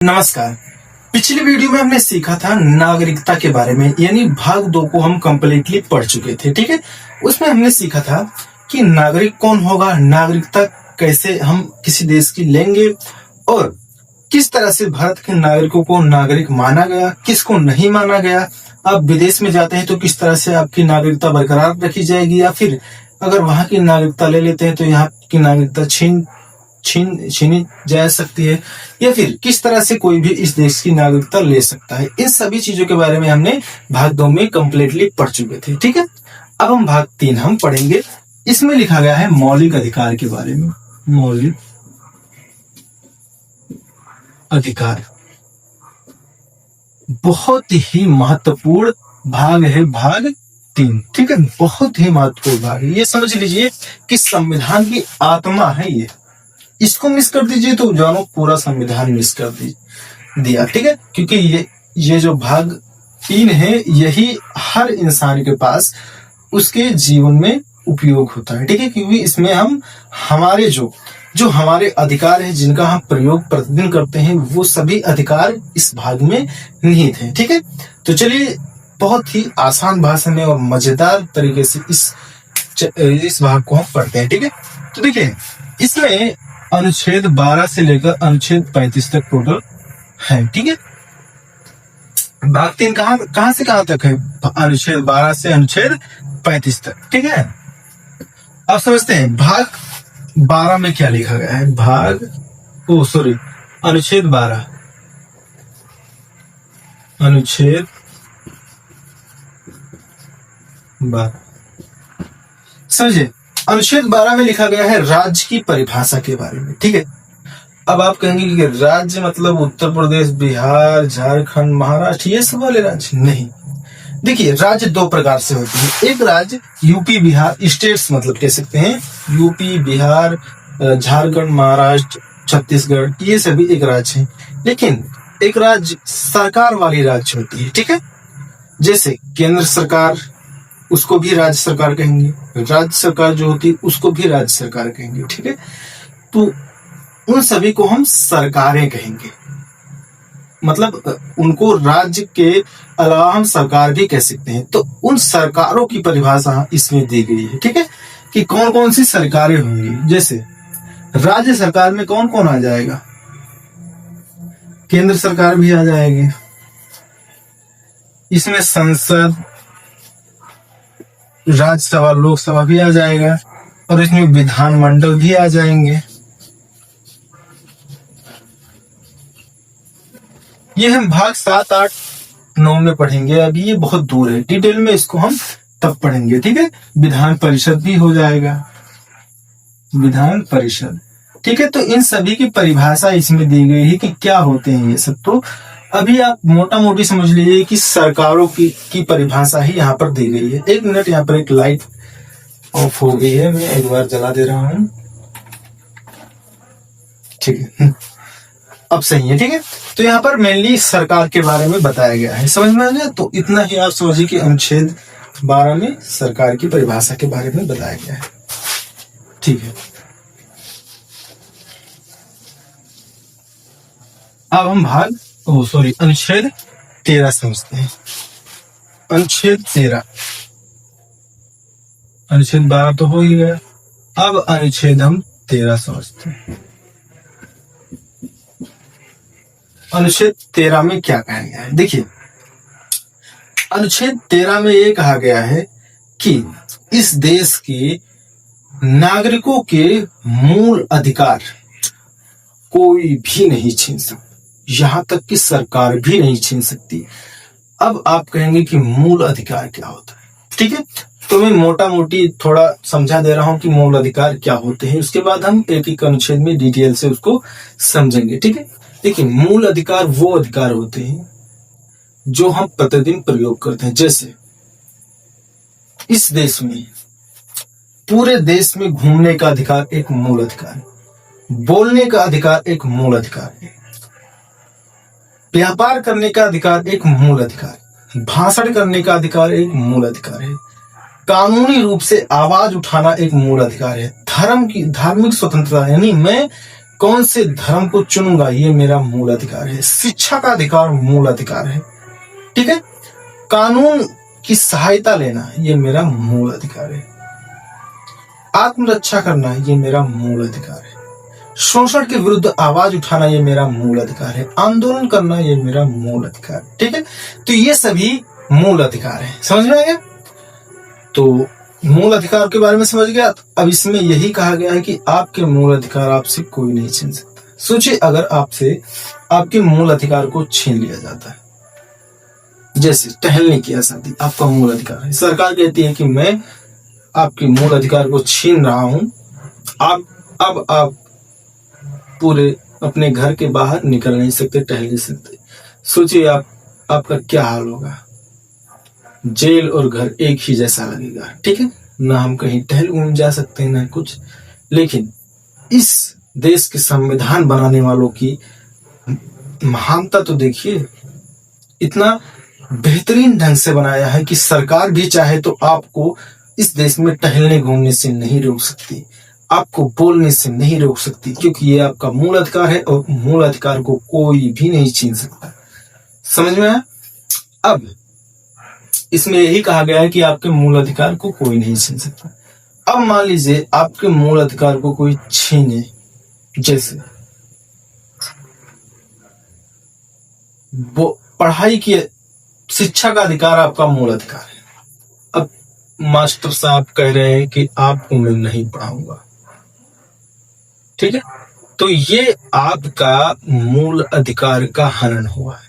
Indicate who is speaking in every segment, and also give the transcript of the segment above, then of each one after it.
Speaker 1: नमस्कार। पिछली वीडियो में हमने सीखा था नागरिकता के बारे में, यानी भाग 2 को हम कंप्लीटली पढ़ चुके थे। ठीक है, उसमें हमने सीखा था कि नागरिक कौन होगा, नागरिकता कैसे हम किसी देश की लेंगे और किस तरह से भारत के नागरिकों को नागरिक माना गया, किसको नहीं माना गया। आप विदेश में जाते हैं तो किस तरह से आपकी नागरिकता बरकरार रखी जाएगी, या फिर अगर वहां की नागरिकता ले लेते हैं तो यहाँ की नागरिकता छीनी जा सकती है, या फिर किस तरह से कोई भी इस देश की नागरिकता ले सकता है। इन सभी चीजों के बारे में हमने भाग 2 में कंप्लीटली पढ़ चुके थे। ठीक है, अब हम भाग 3 हम पढ़ेंगे। इसमें लिखा गया है मौलिक अधिकार के बारे में। मौलिक अधिकार बहुत ही महत्वपूर्ण भाग है, भाग 3। ठीक है, बहुत ही महत्वपूर्ण भाग है। ये समझ लीजिए कि संविधान की आत्मा है ये। इसको मिस कर दीजिए तो जानो पूरा संविधान मिस कर दिया। ठीक है, क्योंकि ये जो भाग 3 है, यही हर इंसान के पास उसके जीवन में उपयोग होता है। ठीक है, क्योंकि इसमें हम हमारे जो हमारे अधिकार है, जिनका हम प्रयोग प्रतिदिन करते हैं, वो सभी अधिकार इस भाग में निहित हैं। ठीक है, तो चलिए बहुत ही आसान भाषा में और मजेदार तरीके से इस भाग को हम पढ़ते हैं। ठीक है, तो देखिए इसमें अनुच्छेद 12 से लेकर अनुच्छेद 35 तक टोटल है। ठीक है, भाग 3 कहां से कहां तक है? अनुच्छेद 12 से अनुच्छेद 35 तक। ठीक है, अब समझते हैं भाग 12 में क्या लिखा गया है। अनुच्छेद 12 समझे। अनुच्छेद 12 में लिखा गया है राज्य की परिभाषा के बारे में। ठीक है, अब आप कहेंगे कि राज्य मतलब उत्तर प्रदेश, बिहार, झारखंड, महाराष्ट्र, ये सब वाले राज्य नहीं। देखिए, राज्य 2 प्रकार से होते हैं। एक राज्य यूपी बिहार, स्टेट्स मतलब कह सकते हैं यूपी बिहार, झारखंड, महाराष्ट्र, छत्तीसगढ़, ये सभी एक राज्य है। लेकिन एक राज्य सरकार वाली राज्य होती है। ठीक है, जैसे केंद्र सरकार, उसको भी राज्य सरकार कहेंगे। राज्य सरकार जो होती है उसको भी राज्य सरकार कहेंगे। ठीक है, तो उन सभी को हम सरकारें कहेंगे। मतलब उनको राज्य के अलावा हम सरकार भी कह सकते हैं। तो उन सरकारों की परिभाषा इसमें दी गई है। ठीक है, कि कौन कौन सी सरकारें होंगी। जैसे राज्य सरकार में कौन कौन आ जाएगा? केंद्र सरकार भी आ जाएगी। इसमें संसद, राज्यसभा, लोकसभा भी आ जाएगा, और इसमें विधानमंडल भी आ जाएंगे। ये हम भाग 7, 8, 9 में पढ़ेंगे। अभी ये बहुत दूर है, डिटेल में इसको हम तब पढ़ेंगे। ठीक है, विधान परिषद भी हो जाएगा, विधान परिषद। ठीक है, तो इन सभी की परिभाषा इसमें दी गई है कि क्या होते हैं ये सब। तो अभी आप मोटा मोटी समझ लीजिए कि सरकारों की परिभाषा ही यहाँ पर दी गई है। 1 मिनट, यहाँ पर एक लाइट ऑफ हो गई है, मैं एक बार जला दे रहा हूं। ठीक है, अब सही है। ठीक है, तो यहाँ पर मेनली सरकार के बारे में बताया गया है। समझ में आ गया? तो इतना ही आप समझिए कि अनुच्छेद 12 में सरकार की परिभाषा के बारे में बताया गया है। ठीक है, अब हम अनुच्छेद 13 समझते हैं। अनुच्छेद 13, अनुच्छेद 12 तो हो ही गया। अब अनुच्छेद हम 13 समझते हैं। अनुच्छेद 13 में क्या कहा गया है? देखिए, अनुच्छेद 13 में ये कहा गया है कि इस देश के नागरिकों के मूल अधिकार कोई भी नहीं छीन सकता, यहां तक कि सरकार भी नहीं छीन सकती। अब आप कहेंगे कि मूल अधिकार क्या होता है? ठीक है, तो मैं मोटा मोटी थोड़ा समझा दे रहा हूं कि मूल अधिकार क्या होते हैं। उसके बाद हम एक एक अनुच्छेद में डिटेल से उसको समझेंगे। ठीक है, देखिए, मूल अधिकार वो अधिकार होते हैं जो हम प्रतिदिन प्रयोग करते हैं। जैसे इस देश में, पूरे देश में घूमने का अधिकार एक मूल अधिकार है, बोलने का अधिकार एक मूल अधिकार है, व्यापार करने का अधिकार एक मूल अधिकार है, भाषण करने का अधिकार एक मूल अधिकार है, कानूनी रूप से आवाज उठाना एक मूल अधिकार है, धार्मिक स्वतंत्रता, यानी मैं कौन से धर्म को चुनूंगा ये मेरा मूल अधिकार है। शिक्षा का अधिकार मूल अधिकार है, ठीक है। कानून की सहायता लेना ये मेरा मूल अधिकार है। आत्मरक्षा करना ये मेरा मूल अधिकार है। शोषण के विरुद्ध आवाज उठाना ये मेरा मूल अधिकार है। आंदोलन करना ये मेरा मूल अधिकार, ठीक है। तो ये सभी मूल अधिकार है, समझ में आ गया। तो मूल अधिकार के बारे में समझ गया। अब इसमें यही कहा गया है कि आपके मूल अधिकार आपसे कोई नहीं छीन सकता। सोचिए अगर आपसे आपके मूल अधिकार को छीन लिया जाता है, जैसे टहलने की आजादी आपका मूल अधिकार है। सरकार कहती है कि मैं आपके मूल अधिकार को छीन रहा हूं, आप पूरे अपने घर के बाहर निकल नहीं सकते, टहल नहीं सकते। सोचिए आपका क्या हाल होगा। जेल और घर एक ही जैसा लगेगा, ठीक है ना। हम कहीं टहल घूम जा सकते हैं ना कुछ। लेकिन इस देश के संविधान बनाने वालों की महानता तो देखिए, इतना बेहतरीन ढंग से बनाया है कि सरकार भी चाहे तो आपको इस देश में टहलने घूमने से नहीं रोक सकती, आपको बोलने से नहीं रोक सकती, क्योंकि ये आपका मूल अधिकार है और मूल अधिकार को कोई भी नहीं छीन सकता। समझ में आया। अब इसमें यही कहा गया है कि आपके मूल अधिकार को कोई नहीं छीन सकता। अब मान लीजिए आपके मूल अधिकार को कोई छीने, जैसे वो पढ़ाई की शिक्षा का अधिकार आपका मूल अधिकार है। अब मास्टर साहब कह रहे हैं कि आपको मैं नहीं पढ़ाऊंगा, ठीक है। तो ये आपका मूल अधिकार का हनन हुआ है।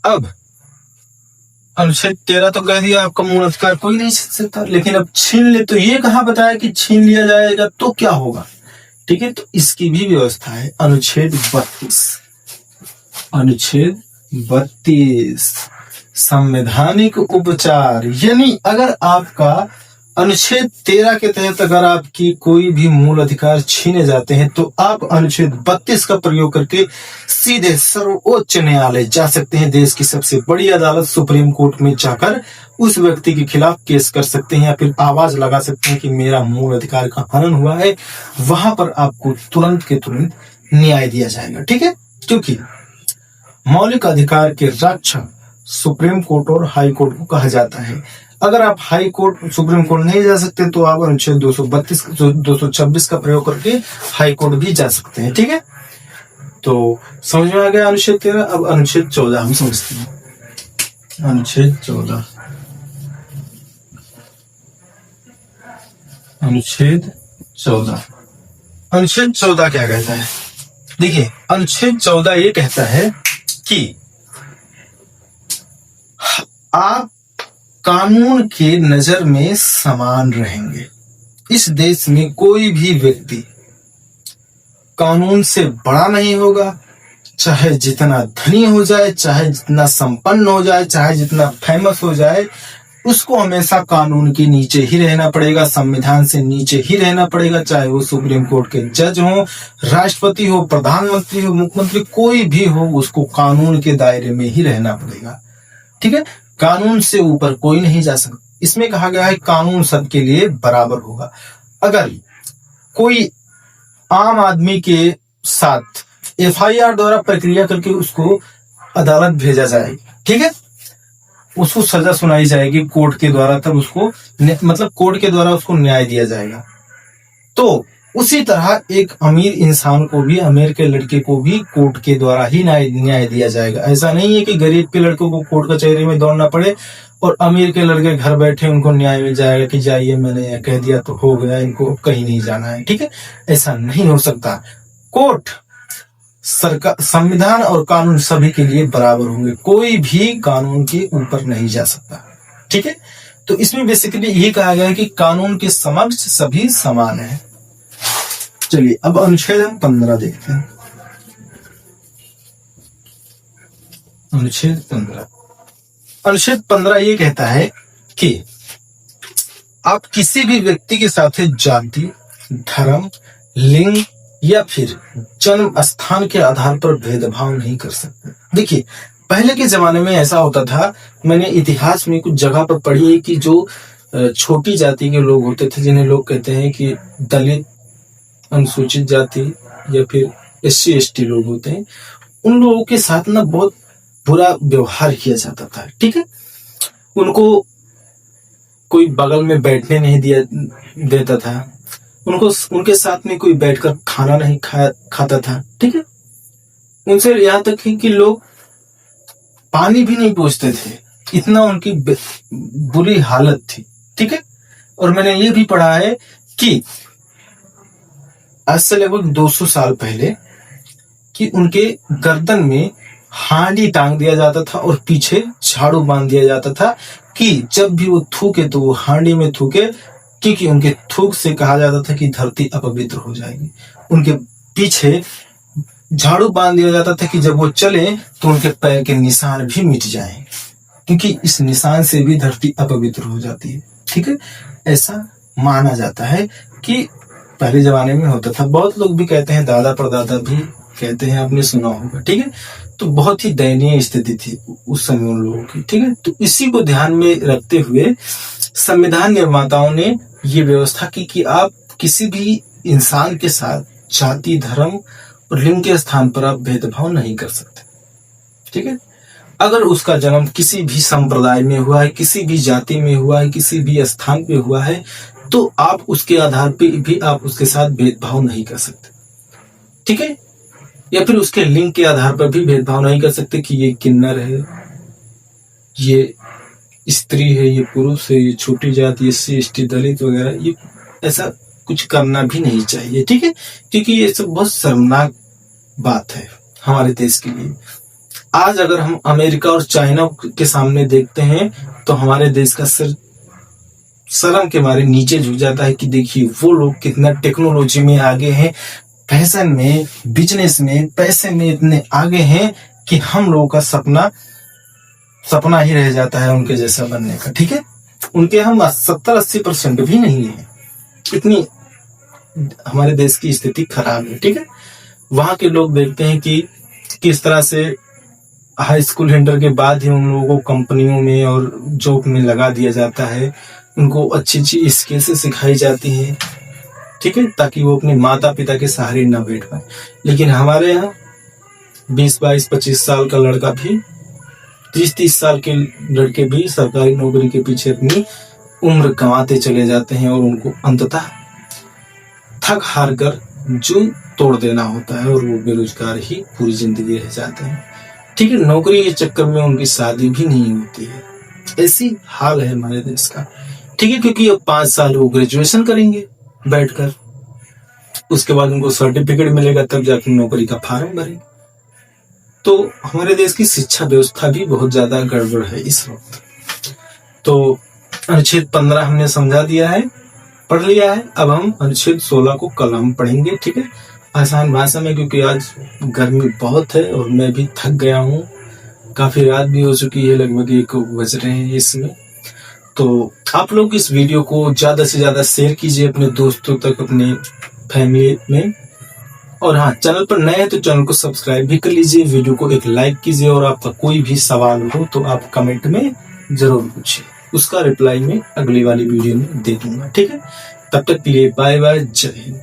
Speaker 1: अब अनुच्छेद 13 तो कह दिया आपका मूल अधिकार कोई नहीं छीन सकता, लेकिन अब छीन ले तो ये कहां बताया कि छीन लिया जाएगा तो क्या होगा, ठीक है। तो इसकी भी व्यवस्था है। अनुच्छेद 32 संवैधानिक उपचार, यानी अगर आपका अनुच्छेद 13 के तहत अगर आपकी कोई भी मूल अधिकार छीने जाते हैं तो आप अनुच्छेद 32 का प्रयोग करके सीधे सर्वोच्च न्यायालय जा सकते हैं। देश की सबसे बड़ी अदालत सुप्रीम कोर्ट में जाकर उस व्यक्ति के खिलाफ केस कर सकते हैं या फिर आवाज लगा सकते हैं कि मेरा मूल अधिकार का हनन हुआ है। वहां पर आपको तुरंत के तुरंत न्याय दिया जाएगा, ठीक है। क्योंकि मौलिक अधिकार के रक्षक सुप्रीम कोर्ट और हाई कोर्ट को कहा जाता है। अगर आप हाई कोर्ट सुप्रीम कोर्ट नहीं जा सकते तो आप अनुच्छेद 226 का प्रयोग करके हाई कोर्ट भी जा सकते हैं, ठीक है। तो समझ में आ गया अनुच्छेद 13। अब अनुच्छेद 14 हम समझते हैं। अनुच्छेद 14 क्या कहता है। देखिए अनुच्छेद 14 ये कहता है कि आप कानून के नजर में समान रहेंगे। इस देश में कोई भी व्यक्ति कानून से बड़ा नहीं होगा, चाहे जितना धनी हो जाए, चाहे जितना संपन्न हो जाए, चाहे जितना फेमस हो जाए, उसको हमेशा कानून के नीचे ही रहना पड़ेगा, संविधान से नीचे ही रहना पड़ेगा। चाहे वो सुप्रीम कोर्ट के जज हो, राष्ट्रपति हो, प्रधानमंत्री हो, मुख्यमंत्री, कोई भी हो, उसको कानून के दायरे में ही रहना पड़ेगा, ठीक है। कानून से ऊपर कोई नहीं जा सकता। इसमें कहा गया है कानून सबके लिए बराबर होगा। अगर कोई आम आदमी के साथ FIR द्वारा प्रक्रिया करके उसको अदालत भेजा जाएगा, ठीक है, उसको सजा सुनाई जाएगी कोर्ट के द्वारा, तब उसको मतलब कोर्ट के द्वारा उसको न्याय दिया जाएगा। तो उसी तरह एक अमीर इंसान को भी, अमीर के लड़के को भी कोर्ट के द्वारा ही न्याय दिया जाएगा। ऐसा नहीं है कि गरीब के लड़कों को कोर्ट कचहरी में दौड़ना पड़े और अमीर के लड़के घर बैठे उनको न्याय मिल जाएगा कि जाइए मैंने कह दिया तो हो गया, इनको कहीं नहीं जाना है, ठीक है। ऐसा नहीं हो सकता। कोर्ट, सरकार, संविधान और कानून सभी के लिए बराबर होंगे, कोई भी कानून के ऊपर नहीं जा सकता, ठीक है। तो इसमें बेसिकली यही कहा गया है कि कानून के समक्ष सभी समान है। चलिए अब अनुच्छेद 15 देखते हैं। अनुच्छेद 15 ये कहता है कि आप किसी भी व्यक्ति के साथ जाति, धर्म, लिंग या फिर जन्म स्थान के आधार पर भेदभाव नहीं कर सकते। देखिए पहले के जमाने में ऐसा होता था, मैंने इतिहास में कुछ जगह पर पढ़ी है कि जो छोटी जाति के लोग होते थे, जिन्हें लोग कहते हैं कि दलित, अनुसूचित जाति, या फिर SC ST लोग होते हैं, उन लोगों के साथ ना बहुत बुरा व्यवहार किया जाता था। ठीक है, उनको कोई बगल में बैठने नहीं देता था, उनको उनके साथ में कोई बैठकर खाना नहीं खाता था। ठीक है, उनसे यहाँ तक कि लोग पानी भी नहीं पूछते थे, इतना उनकी बुरी हालत थी। ठीक है, और मैंने ये भी पढ़ा है कि आज से लगभग 200 साल पहले कि उनके गर्दन में हांडी टांग दिया जाता था और पीछे झाड़ू बांध दिया जाता था कि जब भी वो थूके तो वो हांडी में थूके, क्योंकि उनके थूक से कहा जाता था कि धरती अपवित्र हो जाएगी। उनके पीछे झाड़ू बांध दिया जाता था कि जब वो चले तो उनके पैर के निशान भी मिट जाएं, क्योंकि इस निशान से भी धरती अपवित्र हो जाती है। ठीक है, ऐसा माना जाता है कि पहले जमाने में होता था। बहुत लोग भी कहते हैं, दादा परदादा भी कहते हैं, आपने सुना होगा। ठीक है, तो बहुत ही दयनीय स्थिति थी उस समय उन लोगों की। ठीक है, तो इसी को ध्यान में रखते हुए संविधान निर्माताओं ने ये व्यवस्था की कि आप किसी भी इंसान के साथ जाति, धर्म और लिंग के स्थान पर आप भेदभाव नहीं कर सकते। ठीक है, अगर उसका जन्म किसी भी संप्रदाय में हुआ है, किसी भी जाति में हुआ है, किसी भी स्थान पे हुआ है, तो आप उसके आधार पे भी आप उसके साथ भेदभाव नहीं कर सकते। ठीक है, या फिर उसके लिंग के आधार पर भी भेदभाव नहीं कर सकते कि ये किन्नर है, ये स्त्री है, ये पुरुष है, ये छोटी जाति, SC ST दलित वगैरह, ये ऐसा कुछ करना भी नहीं चाहिए। ठीक है, क्योंकि ये सब बहुत शर्मनाक बात है हमारे देश के लिए। आज अगर हम अमेरिका और चाइना के सामने देखते हैं तो हमारे देश का सिर शर्म के मारे नीचे झुक जाता है कि देखिए वो लोग कितना टेक्नोलॉजी में आगे हैं, फैशन में, बिजनेस में, पैसे में इतने आगे हैं कि हम लोगों का सपना ही रह जाता है उनके जैसा बनने का। ठीक है, उनके हम 70-80% भी नहीं है, इतनी हमारे देश की स्थिति खराब है। ठीक है, वहां के लोग देखते हैं कि किस तरह से हाई स्कूल इंटर के बाद ही उन लोगों को कंपनियों में और जॉब में लगा दिया जाता है, उनको अच्छी अच्छी स्किल्स सिखाई जाती है। ठीक है, ताकि वो अपने माता पिता के सहारे न बैठ पाए। लेकिन हमारे यहाँ 20-22-25 साल का लड़का भी, 30-30 साल के लड़के भी सरकारी नौकरी के पीछे अपनी उम्र गंवाते चले जाते हैं और उनको अंततः थक हार कर जून तोड़ देना होता है और वो बेरोजगार ही पूरी जिंदगी रह जाते हैं। ठीक है, नौकरी के चक्कर में उनकी शादी भी नहीं होती है। ऐसी हाल है हमारे देश का। ठीक है, क्योंकि अब 5 साल वो ग्रेजुएशन करेंगे बैठकर, उसके बाद उनको सर्टिफिकेट मिलेगा, तब जाकर नौकरी का फॉर्म भरेंगे। तो हमारे देश की शिक्षा व्यवस्था भी बहुत ज्यादा गड़बड़ है इस वक्त। तो अनुच्छेद 15 हमने समझा दिया है, पढ़ लिया है। अब हम अनुच्छेद 16 को कल हम पढ़ेंगे। ठीक है, आसान भाषा में, क्योंकि आज गर्मी बहुत है और मैं भी थक गया हूँ, काफी रात भी हो चुकी है, लगभग 1 बज रहे हैं इसमें। तो आप लोग इस वीडियो को ज्यादा से ज्यादा शेयर कीजिए अपने दोस्तों तक, अपने फैमिली में। और हाँ, चैनल पर नए हैं तो चैनल को सब्सक्राइब भी कर लीजिए, वीडियो को एक लाइक कीजिए और आपका कोई भी सवाल हो तो आप कमेंट में जरूर पूछिए, उसका रिप्लाई मैं अगली वाली वीडियो में दे दूंगा। ठीक है, तब तक के लिए बाय बाय, जय हिंद।